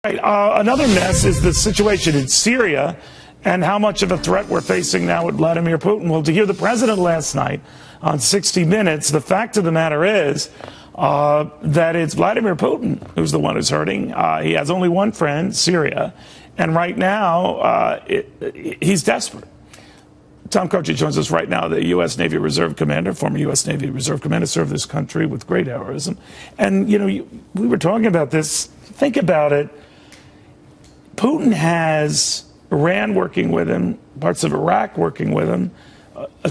Right. Another mess is the situation in Syria and how much of a threat we're facing now with Vladimir Putin. Well, to hear the president last night on 60 Minutes, the fact of the matter is that it's Vladimir Putin who's the one who's hurting. He has only one friend, Syria, and right now he's desperate. Tom Croci joins us right now, the U.S. Navy Reserve Commander, former U.S. Navy Reserve Commander, served this country with great heroism. And, we were talking about this. Think about it. Putin has Iran working with him, parts of Iraq working with him.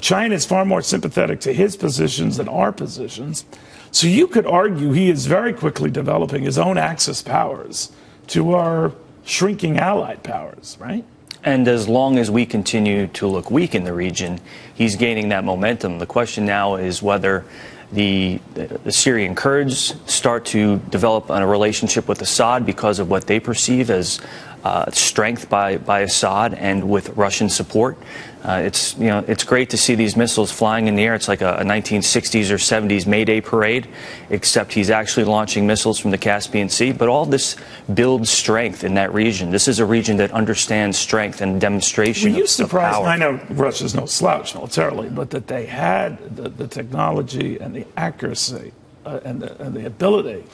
China is far more sympathetic to his positions than our positions. So you could argue he is very quickly developing his own Axis powers to our shrinking allied powers, right? And as long as we continue to look weak in the region, he's gaining that momentum. The question now is whether the Syrian Kurds start to develop a relationship with Assad because of what they perceive as strength by Assad and with Russian support. It's great to see these missiles flying in the air. It's like a 1960s or 70s May Day parade, except he's actually launching missiles from the Caspian Sea. But all this builds strength in that region. This is a region that understands strength and demonstration. Were you surprised? Of power. I know Russia's no slouch militarily, but that they had the technology and the accuracy and the ability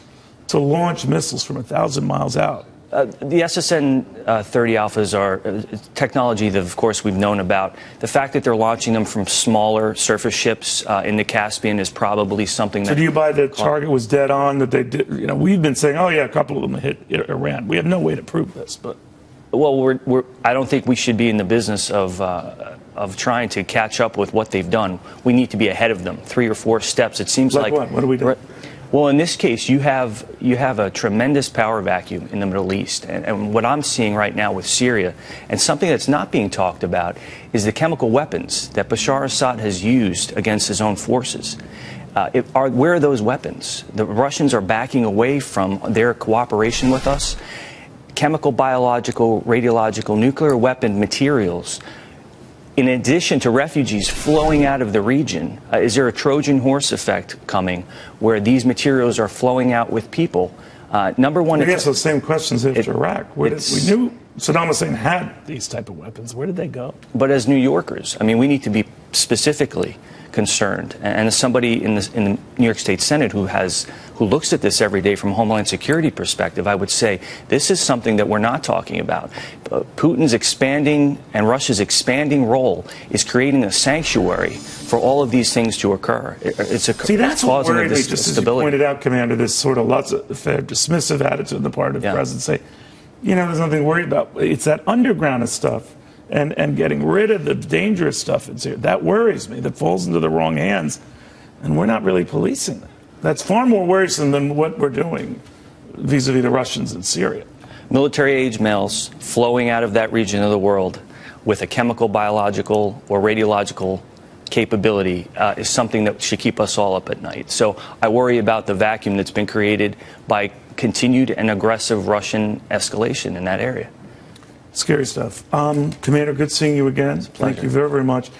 to launch missiles from 1,000 miles out. The SSN-30 Alphas are technology that, of course, we've known about. The fact that they're launching them from smaller surface ships in the Caspian is probably something that... So do you buy the target was dead on, that they did? We've been saying, oh, yeah, a couple of them hit Iran. We have no way to prove this, but... Well, I don't think we should be in the business of trying to catch up with what they've done. We need to be ahead of them, 3 or 4 steps. It seems like... What do we do? Well, in this case, you have a tremendous power vacuum in the Middle East. And what I'm seeing right now with Syria, and something that's not being talked about, is the chemical weapons that Bashar Assad has used against his own forces. Where are those weapons? The Russians are backing away from their cooperation with us. Chemical, biological, radiological, nuclear weapon materials, in addition to refugees flowing out of the region. Is there a Trojan horse effect coming where these materials are flowing out with people? Number one, we asked those same questions after Iraq. We knew Saddam Hussein had these type of weapons. Where did they go? But as New Yorkers, I mean, we need to be specifically concerned. And as somebody in the New York State Senate who looks at this every day from a Homeland Security perspective, I would say this is something that we're not talking about. Putin's expanding and Russia's expanding role is creating a sanctuary for all of these things to occur. See, that's what worried me, just as you pointed out, Commander, this sort of laissez-faire, dismissive attitude on the part of the president. Say, there's nothing to worry about. It's that underground stuff. And getting rid of the dangerous stuff in Syria. That worries me. That falls into the wrong hands. And we're not really policing that. That's far more worrisome than what we're doing vis-a-vis the Russians in Syria. Military-age males flowing out of that region of the world with a chemical, biological, or radiological capability is something that should keep us all up at night. So I worry about the vacuum that's been created by continued and aggressive Russian escalation in that area. Scary stuff. Commander, good seeing you again. Thank you very, very much.